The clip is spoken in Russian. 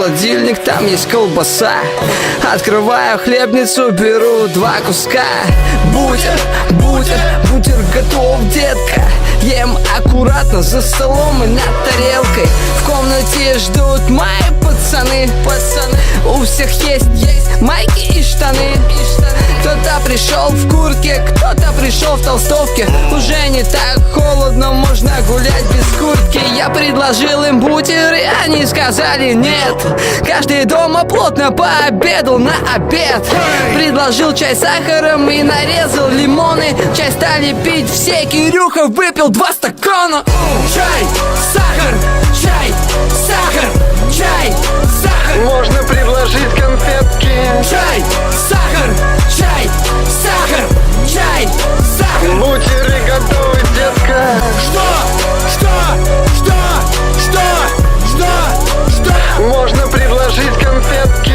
холодильник, там есть колбаса. Открываю хлебницу, беру 2 куска. Бутер готов, детка. Ем аккуратно за столом и над тарелкой. В комнате ждут мои пацаны. У всех есть майки и штаны. Кто-то пришел в куртке, кто-то пришел в толстовке. Уже не так холодно, можно гулять без куртки. Я предложил им бутеры, они сказали нет. Каждый дома плотно пообедал на обед. Предложил чай с сахаром и нарезал лимоны. Чай стали пить все, Кирюха выпил 2 стакана. Чай, сахар, чай, сахар, чай, сахар. Можно предложить конфетки. Чай, сахар, чай, сахар, чай, сахар. Бутеры готовы, детка. Что? Можно предложить конфетки.